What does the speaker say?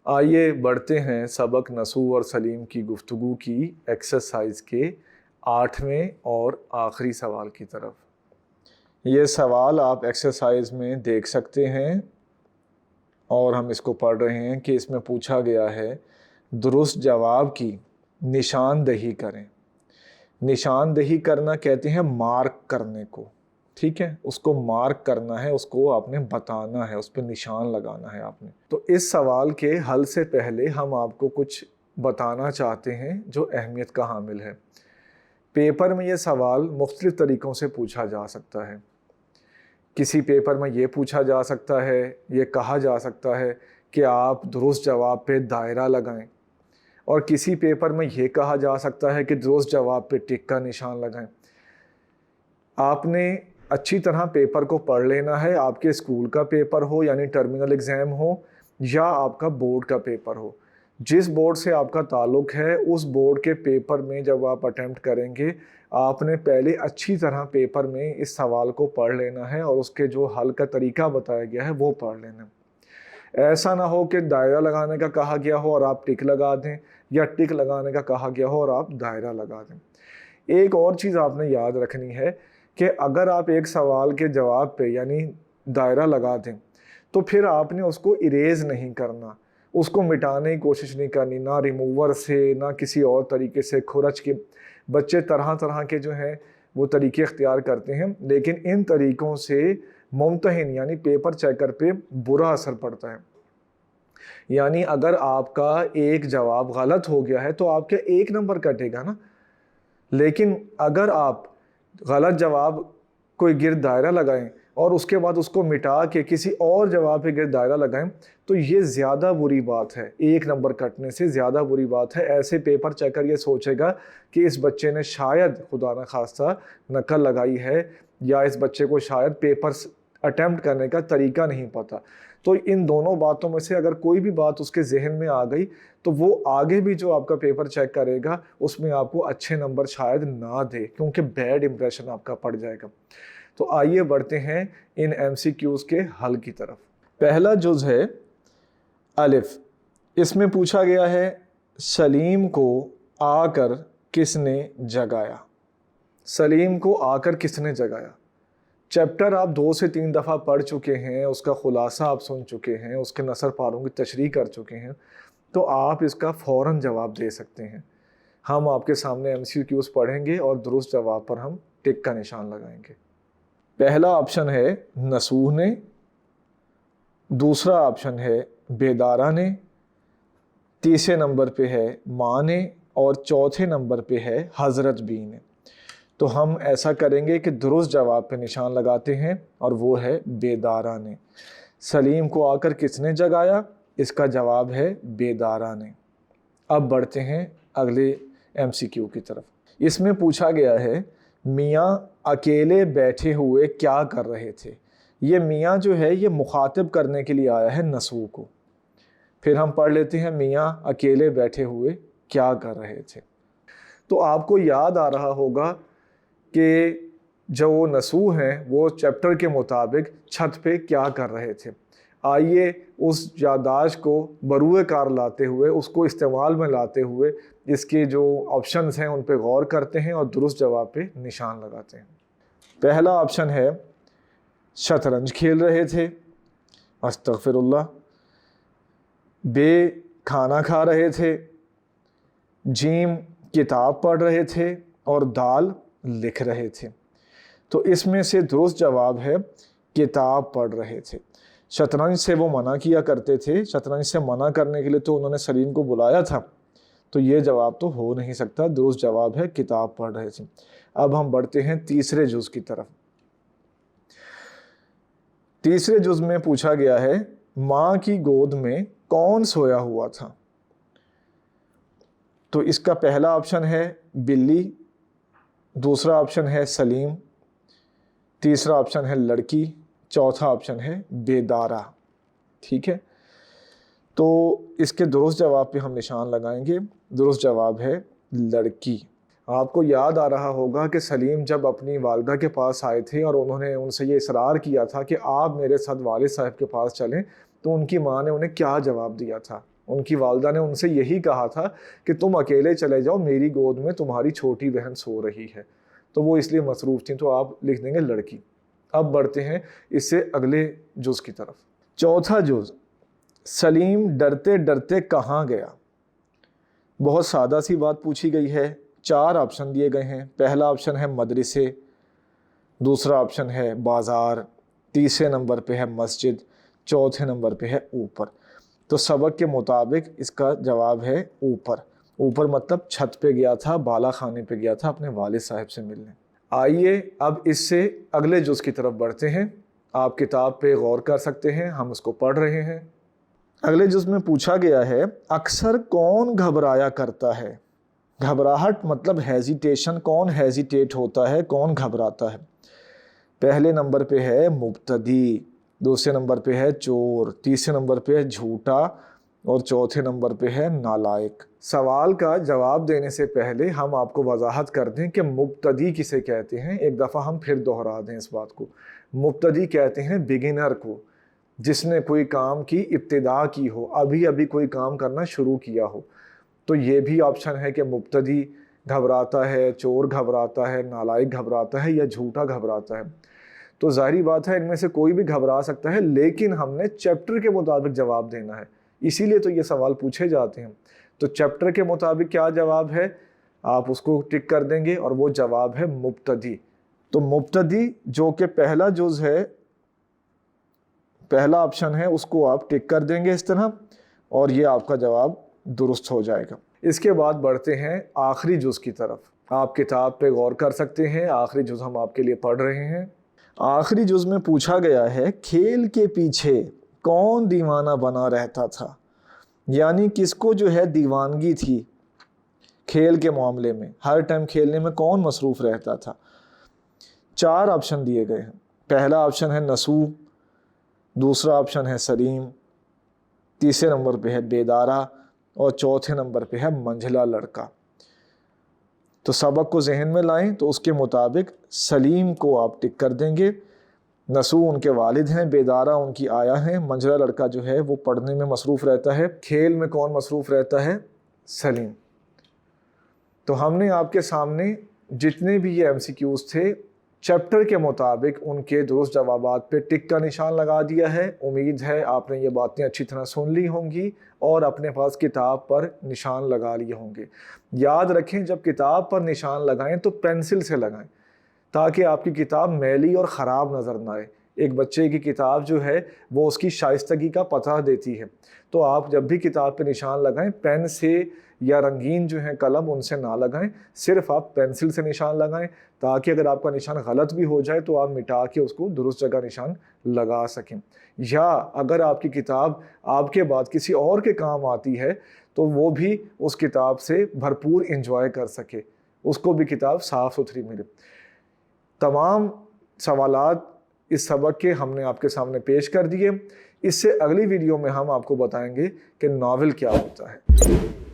آئیے بڑھتے ہیں سبق نسو اور سلیم کی گفتگو کی ایکسرسائز کے 8ویں اور آخری سوال کی طرف۔ یہ سوال آپ ایکسرسائز میں دیکھ سکتے ہیں اور ہم اس کو پڑھ رہے ہیں کہ اس میں پوچھا گیا ہے درست جواب کی نشاندہی کریں۔ نشاندہی کرنا کہتے ہیں مارک کرنے کو، ٹھیک ہے، اس کو مارک کرنا ہے، اس کو آپ نے بتانا ہے، اس پہ نشان لگانا ہے آپ نے۔ تو اس سوال کے حل سے پہلے ہم آپ کو کچھ بتانا چاہتے ہیں جو اہمیت کا حامل ہے۔ پیپر میں یہ سوال مختلف طریقوں سے پوچھا جا سکتا ہے۔ کسی پیپر میں یہ پوچھا جا سکتا ہے، یہ کہا جا سکتا ہے کہ آپ درست جواب پہ دائرہ لگائیں، اور کسی پیپر میں یہ کہا جا سکتا ہے کہ درست جواب پہ ٹک کا نشان لگائیں۔ آپ نے اچھی طرح پیپر کو پڑھ لینا ہے، آپ کے اسکول کا پیپر ہو یعنی ٹرمینل ایگزام ہو یا آپ کا بورڈ کا پیپر ہو۔ جس بورڈ سے آپ کا تعلق ہے اس بورڈ کے پیپر میں جب آپ اٹیمپٹ کریں گے، آپ نے پہلے اچھی طرح پیپر میں اس سوال کو پڑھ لینا ہے اور اس کے جو حل کا طریقہ بتایا گیا ہے وہ پڑھ لینا ہے۔ ایسا نہ ہو کہ دائرہ لگانے کا کہا گیا ہو اور آپ ٹک لگا دیں، یا ٹک لگانے کا کہا گیا ہو اور آپ دائرہ لگا دیں۔ ایک اور چیز آپ نے یاد رکھنی ہے کہ اگر آپ ایک سوال کے جواب پہ یعنی دائرہ لگا دیں تو پھر آپ نے اس کو اریز نہیں کرنا، اس کو مٹانے کی کوشش نہیں کرنی، نہ ریموور سے نہ کسی اور طریقے سے۔ کھرچ کے بچے طرح طرح کے جو ہیں وہ طریقے اختیار کرتے ہیں، لیکن ان طریقوں سے ممتحن یعنی پیپر چیکر پہ برا اثر پڑتا ہے۔ یعنی اگر آپ کا ایک جواب غلط ہو گیا ہے تو آپ کا 1 نمبر کٹے گا نا، لیکن اگر آپ غلط جواب کوئی گرد دائرہ لگائیں اور اس کے بعد اس کو مٹا کے کسی اور جواب پہ گرد دائرہ لگائیں تو یہ زیادہ بری بات ہے، 1 نمبر کٹنے سے زیادہ بری بات ہے۔ ایسے پیپر چیکر یہ سوچے گا کہ اس بچے نے شاید خدا نہ خواستہ نقل لگائی ہے، یا اس بچے کو شاید پیپر اٹیمپٹ کرنے کا طریقہ نہیں پتہ۔ تو ان دونوں باتوں میں سے اگر کوئی بھی بات اس کے ذہن میں آ گئی تو وہ آگے بھی جو آپ کا پیپر چیک کرے گا اس میں آپ کو اچھے نمبر شاید نہ دے، کیونکہ بیڈ امپریشن آپ کا پڑ جائے گا۔ تو آئیے بڑھتے ہیں ان MCQs کے حل کی طرف۔ پہلا جز ہے الف۔ اس میں پوچھا گیا ہے سلیم کو آ کر کس نے جگایا۔ سلیم کو آ کر کس نے جگایا؟ چیپٹر آپ 2 سے 3 دفعہ پڑھ چکے ہیں، اس کا خلاصہ آپ سن چکے ہیں، اس کے نثر پاروں کی تشریح کر چکے ہیں، تو آپ اس کا فوراً جواب دے سکتے ہیں۔ ہم آپ کے سامنے MCQs پڑھیں گے اور درست جواب پر ہم ٹک کا نشان لگائیں گے۔ پہلا آپشن ہے نسوح نے، دوسرا آپشن ہے بیدارہ نے، تیسرے نمبر پہ ہے ماں نے، اور چوتھے نمبر پہ ہے حضرت بی نے۔ تو ہم ایسا کریں گے کہ درست جواب پہ نشان لگاتے ہیں اور وہ ہے بیدارہ نے۔ سلیم کو آ کر کس نے جگایا؟ اس کا جواب ہے بیدارہ نے۔ اب بڑھتے ہیں اگلے MCQ کی طرف۔ اس میں پوچھا گیا ہے میاں اکیلے بیٹھے ہوئے کیا کر رہے تھے۔ یہ میاں جو ہے یہ مخاطب کرنے کے لیے آیا ہے نسوح کو۔ پھر ہم پڑھ لیتے ہیں میاں اکیلے بیٹھے ہوئے کیا کر رہے تھے۔ تو آپ کو یاد آ رہا ہوگا کہ جو وہ نسوح ہیں وہ چیپٹر کے مطابق چھت پہ کیا کر رہے تھے۔ آئیے اس یادداشت کو بروئے کار لاتے ہوئے، اس کو استعمال میں لاتے ہوئے اس کے جو آپشنز ہیں ان پہ غور کرتے ہیں اور درست جواب پہ نشان لگاتے ہیں۔ پہلا آپشن ہے شطرنج کھیل رہے تھے، استغفر اللہ۔ بے کھانا کھا رہے تھے، جیم کتاب پڑھ رہے تھے، اور دال لکھ رہے تھے۔ تو اس میں سے درست جواب ہے کتاب پڑھ رہے تھے۔ شطرنج سے وہ منع کیا کرتے تھے، شطرنج سے منع کرنے کے لیے تو انہوں نے سلیم کو بلایا تھا، تو یہ جواب تو ہو نہیں سکتا، درست جواب ہے کتاب پڑھ رہے تھے۔ اب ہم بڑھتے ہیں تیسرے جز کی طرف۔ تیسرے جز میں پوچھا گیا ہے ماں کی گود میں کون سویا ہوا تھا۔ تو اس کا پہلا آپشن ہے بلی، دوسرا آپشن ہے سلیم، تیسرا آپشن ہے لڑکی، چوتھا آپشن ہے بیدارہ۔ ٹھیک ہے، تو اس کے درست جواب پہ ہم نشان لگائیں گے۔ درست جواب ہے لڑکی۔ آپ کو یاد آ رہا ہوگا کہ سلیم جب اپنی والدہ کے پاس آئے تھے اور انہوں نے ان سے یہ اصرار کیا تھا کہ آپ میرے ساتھ والد صاحب کے پاس چلیں، تو ان کی ماں نے انہیں کیا جواب دیا تھا؟ ان کی والدہ نے ان سے یہی کہا تھا کہ تم اکیلے چلے جاؤ، میری گود میں تمہاری چھوٹی بہن سو رہی ہے، تو وہ اس لیے مصروف تھیں، تو آپ لکھ دیں گے لڑکی۔ اب بڑھتے ہیں اس سے اگلے جز کی طرف۔ چوتھا جز، سلیم ڈرتے ڈرتے کہاں گیا؟ بہت سادہ سی بات پوچھی گئی ہے، 4 آپشن دیے گئے ہیں۔ پہلا آپشن ہے مدرسے، دوسرا آپشن ہے بازار، تیسرے نمبر پہ ہے مسجد، چوتھے نمبر پہ ہے اوپر۔ تو سبق کے مطابق اس کا جواب ہے اوپر۔ اوپر مطلب چھت پہ گیا تھا، بالا خانے پہ گیا تھا اپنے والد صاحب سے ملنے۔ آئیے اب اس سے اگلے جز کی طرف بڑھتے ہیں۔ آپ کتاب پہ غور کر سکتے ہیں، ہم اس کو پڑھ رہے ہیں۔ اگلے جز میں پوچھا گیا ہے اکثر کون گھبرایا کرتا ہے؟ گھبراہٹ مطلب ہیزیٹیشن، کون ہیزیٹیٹ ہوتا ہے، کون گھبراتا ہے؟ پہلے نمبر پہ ہے مبتدی، دوسرے نمبر پہ ہے چور، تیسرے نمبر پہ ہے جھوٹا اور چوتھے نمبر پہ ہے نالائق۔ سوال کا جواب دینے سے پہلے ہم آپ کو وضاحت کر دیں کہ مبتدی کسے کہتے ہیں۔ ایک دفعہ ہم پھر دہرا دیں اس بات کو۔ مبتدی کہتے ہیں بگنر کو، جس نے کوئی کام کی ابتدا کی ہو، ابھی ابھی کوئی کام کرنا شروع کیا ہو۔ تو یہ بھی آپشن ہے کہ مبتدی گھبراتا ہے، چور گھبراتا ہے، نالائق گھبراتا ہے یا جھوٹا گھبراتا ہے۔ تو ظاہری بات ہے ان میں سے کوئی بھی گھبرا سکتا ہے، لیکن ہم نے چیپٹر کے مطابق جواب دینا ہے، اسی لیے تو یہ سوال پوچھے جاتے ہیں۔ تو چیپٹر کے مطابق کیا جواب ہے آپ اس کو ٹک کر دیں گے، اور وہ جواب ہے مبتدی۔ تو مبتدی جو کہ پہلا جز ہے، پہلا آپشن ہے، اس کو آپ ٹک کر دیں گے اس طرح، اور یہ آپ کا جواب درست ہو جائے گا۔ اس کے بعد بڑھتے ہیں آخری جز کی طرف۔ آپ کتاب پہ غور کر سکتے ہیں، آخری جز ہم آپ کے لیے پڑھ رہے ہیں۔ آخری جز میں پوچھا گیا ہے کھیل کے پیچھے کون دیوانہ بنا رہتا تھا؟ یعنی کس کو جو ہے دیوانگی تھی کھیل کے معاملے میں، ہر ٹائم کھیلنے میں کون مصروف رہتا تھا؟ 4 آپشن دیے گئے ہیں۔ پہلا آپشن ہے نسو، دوسرا آپشن ہے سلیم، تیسرے نمبر پہ ہے بیدارہ اور چوتھے نمبر پہ ہے منجھلا لڑکا۔ تو سبق کو ذہن میں لائیں تو اس کے مطابق سلیم کو آپ ٹک کر دیں گے۔ نسو ان کے والد ہیں، بیدارہ ان کی آیا ہیں، منجھلا لڑکا جو ہے وہ پڑھنے میں مصروف رہتا ہے۔ کھیل میں کون مصروف رہتا ہے؟ سلیم۔ تو ہم نے آپ کے سامنے جتنے بھی یہ MCQs تھے چیپٹر کے مطابق ان کے درست جوابات پہ ٹک کا نشان لگا دیا ہے۔ امید ہے آپ نے یہ باتیں اچھی طرح سن لی ہوں گی اور اپنے پاس کتاب پر نشان لگا لیے ہوں گے۔ یاد رکھیں جب کتاب پر نشان لگائیں تو پینسل سے لگائیں تاکہ آپ کی کتاب میلی اور خراب نظر نہ آئے۔ ایک بچے کی کتاب جو ہے وہ اس کی شائستگی کا پتہ دیتی ہے، تو آپ جب بھی کتاب پہ نشان لگائیں پین سے یا رنگین جو ہیں قلم ان سے نہ لگائیں، صرف آپ پینسل سے نشان لگائیں تاکہ اگر آپ کا نشان غلط بھی ہو جائے تو آپ مٹا کے اس کو درست جگہ نشان لگا سکیں۔ یا اگر آپ کی کتاب آپ کے بعد کسی اور کے کام آتی ہے تو وہ بھی اس کتاب سے بھرپور انجوائے کر سکے، اس کو بھی کتاب صاف ستھری ملے۔ تمام سوالات اس سبق کے ہم نے آپ کے سامنے پیش کر دیے۔ اس سے اگلی ویڈیو میں ہم آپ کو بتائیں گے کہ ناول کیا ہوتا ہے۔